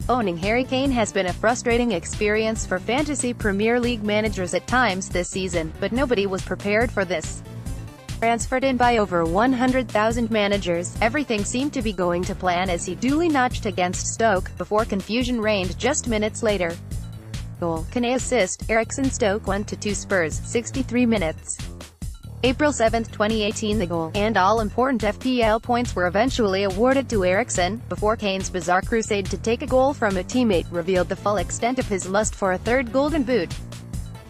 Owning Harry Kane has been a frustrating experience for fantasy Premier League managers at times this season, but nobody was prepared for this. Transferred in by over 100,000 managers, everything seemed to be going to plan as he duly notched against Stoke, before confusion reigned just minutes later. Goal. KANEAssist, ERIKSENStoke 1-2 Spurs, 63 minutes. April 7, 2018. The goal and all-important FPL points were eventually awarded to Eriksen, before Kane's bizarre crusade to take a goal from a teammate revealed the full extent of his lust for a third golden boot.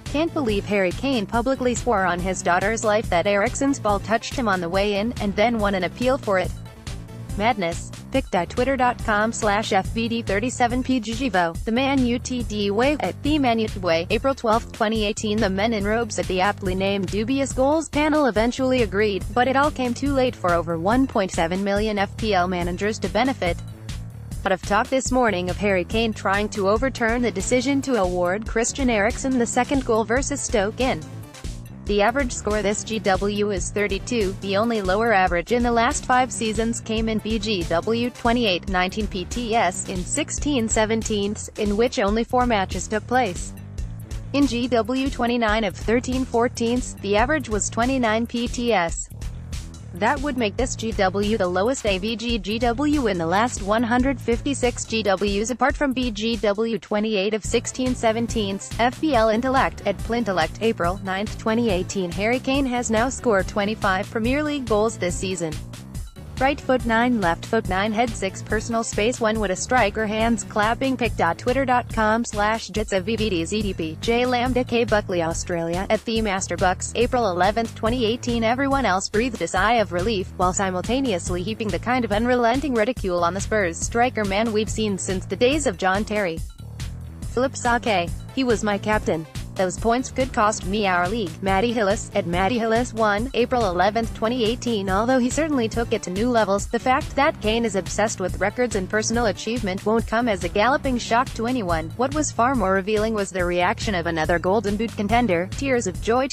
Can't believe Harry Kane publicly swore on his daughter's life that Eriksen's ball touched him on the way in, and then won an appeal for it. Madness. Pic.twitter.com/FBD37PGGVO. The Man UTD Way at the Man UTD Way. April 12, 2018. The men in robes at the aptly named Dubious Goals panel eventually agreed, but it all came too late for over 1.7 million FPL managers to benefit. A lot of talk this morning of Harry Kane trying to overturn the decision to award Christian Eriksen the second goal versus Stoke in. The average score this GW is 32, the only lower average in the last 5 seasons came in BGW 28-19 PTS in 16/17, in which only 4 matches took place. In GW 29 of 13/14, the average was 29 PTS. That would make this GW the lowest AVG GW in the last 156 GWs apart from BGW 28 of 16/17. FPL Intellect at Plintellect. April 9, 2018. Harry Kane has now scored 25 Premier League goals this season. Right foot 9, left foot 9, head 6, personal space 1 with a striker, hands clapping. Pic.twitter.com/JitsAVVDZDP. J Lambda K Buckley Australia at the Master Bucks. April 11, 2018. Everyone else breathed a sigh of relief, while simultaneously heaping the kind of unrelenting ridicule on the Spurs striker man we've seen since the days of John Terry. Philip Sake. He was my captain. Those points could cost me our league. Matty Hillis at Matty Hillis 1. April 11, 2018. Although he certainly took it to new levels, the fact that Kane is obsessed with records and personal achievement won't come as a galloping shock to anyone. What was far more revealing was the reaction of another Golden Boot contender. Tears of joy.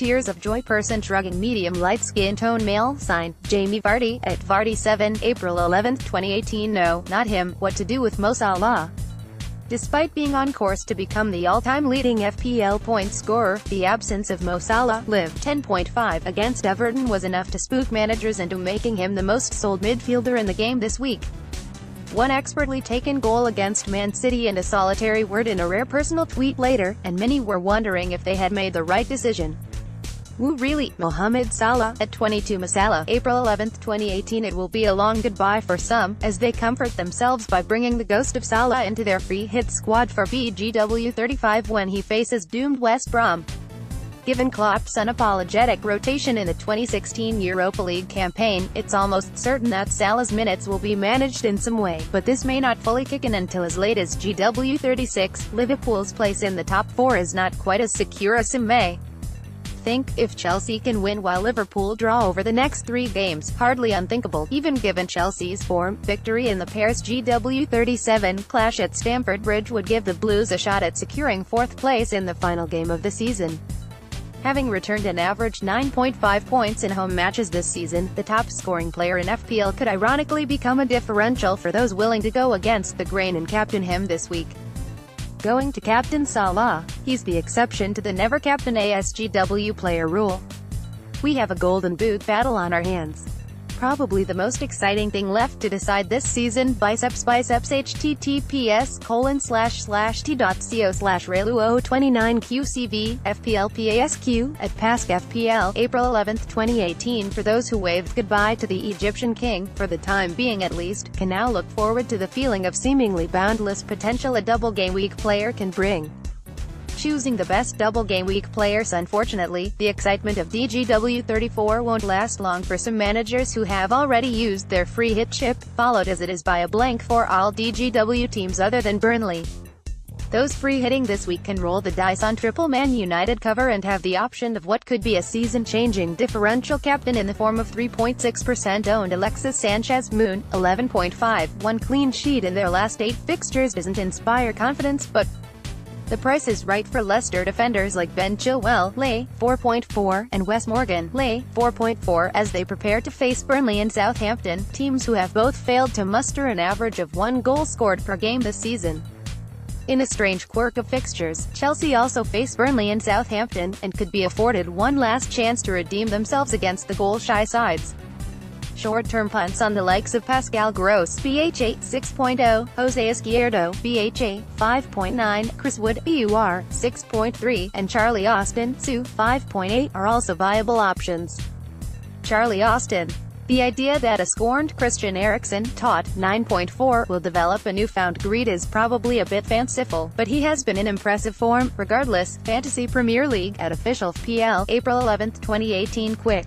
Person shrugging. Medium light skin tone male. Signed, Jamie Vardy at Vardy 7. April 11, 2018. No, not him. What to do with Mo Salah? Despite being on course to become the all-time leading FPL point scorer, the absence of Mo Salah, live 10.5, against Everton was enough to spook managers into making him the most sold midfielder in the game this week. One expertly taken goal against Man City and a solitary word in a rare personal tweet later, and many were wondering if they had made the right decision. Woo really? Mohamed Salah at 22. Masala. April 11, 2018. It will be a long goodbye for some, as they comfort themselves by bringing the ghost of Salah into their free hit squad for BGW 35 when he faces doomed West Brom. Given Klopp's unapologetic rotation in the 2016 Europa League campaign, it's almost certain that Salah's minutes will be managed in some way, but this may not fully kick in until as late as GW 36. Liverpool's place in the top 4 is not quite as secure as some may think. If Chelsea can win while Liverpool draw over the next 3 games, hardly unthinkable, even given Chelsea's form. Victory in the Paris GW 37 clash at Stamford Bridge would give the Blues a shot at securing 4th place in the final game of the season. Having returned an average 9.5 points in home matches this season, the top-scoring player in FPL could ironically become a differential for those willing to go against the grain and captain him this week. Going to captain Salah. He's the exception to the never captain ASGW player rule. We have a golden boot battle on our hands. Probably the most exciting thing left to decide this season. Biceps https://t.co/relu029qcv FPLPASQ at PaskFPL. April 11, 2018. For those who waved goodbye to the Egyptian king, for the time being at least, can now look forward to the feeling of seemingly boundless potential a double game week player can bring. Choosing the best double game week players. Unfortunately, the excitement of DGW 34 won't last long for some managers who have already used their free hit chip, followed as it is by a blank for all DGW teams other than Burnley. Those free hitting this week can roll the dice on triple Man United cover and have the option of what could be a season-changing differential captain in the form of 3.6% owned Alexis Sanchez. Moon, 11.5, 1 clean sheet in their last 8 fixtures doesn't inspire confidence, but the price is right for Leicester defenders like Ben Chilwell, lay 4.4, and Wes Morgan, lay 4.4, as they prepare to face Burnley and Southampton, teams who have both failed to muster an average of 1 goal scored per game this season. In a strange quirk of fixtures, Chelsea also face Burnley and Southampton, and could be afforded one last chance to redeem themselves against the goal-shy sides. Short-term punts on the likes of Pascal Gross (BHA 6.0), Jose Izquierdo (BHA 5.9), Chris Wood (BUR 6.3), and Charlie Austin (SU 5.8) are also viable options. Charlie Austin. The idea that a scorned Christian Eriksen, taught 9.4, will develop a newfound greed is probably a bit fanciful, but he has been in impressive form. Regardless, Fantasy Premier League at official PL, April 11, 2018. Quick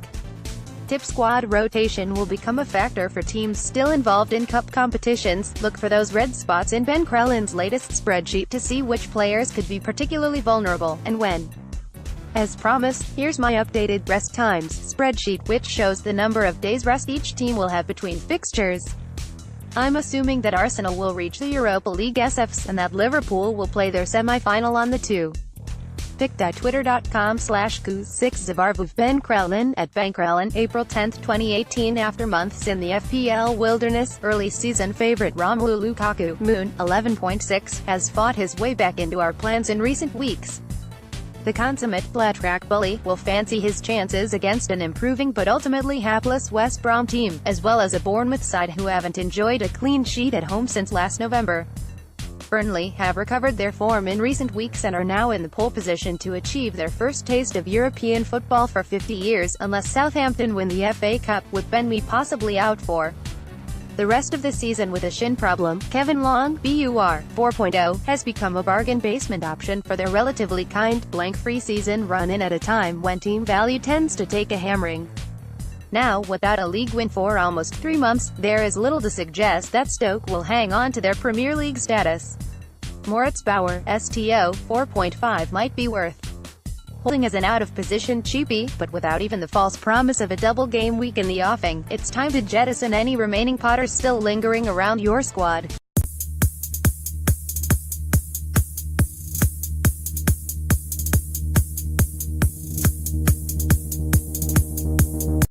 tip: squad rotation will become a factor for teams still involved in cup competitions. Look for those red spots in Ben Crellin's latest spreadsheet to see which players could be particularly vulnerable, and when. As promised, here's my updated rest times spreadsheet, which shows the number of days rest each team will have between fixtures. I'm assuming that Arsenal will reach the Europa League SFs, and that Liverpool will play their semi-final on the 2. Pick.twitter.com/Ku6Zabarvu Ben Crellin at Ben Crellin, April 10, 2018. After months in the FPL wilderness, early season favorite Romelu Lukaku, Moon 11.6, has fought his way back into our plans in recent weeks. The consummate flat-track bully will fancy his chances against an improving but ultimately hapless West Brom team, as well as a Bournemouth side who haven't enjoyed a clean sheet at home since last November. Burnley have recovered their form in recent weeks and are now in the pole position to achieve their first taste of European football for 50 years, unless Southampton win the FA Cup, with Benwee possibly out for the rest of the season with a shin problem. Kevin Long, BUR 4.0, has become a bargain basement option for their relatively kind, blank-free season run in at a time when team value tends to take a hammering. Now, without a league win for almost 3 months, there is little to suggest that Stoke will hang on to their Premier League status. Moritz Bauer, STO 4.5, might be worth holding as an out-of-position cheapie, but without even the false promise of a double game week in the offing, it's time to jettison any remaining Potters still lingering around your squad.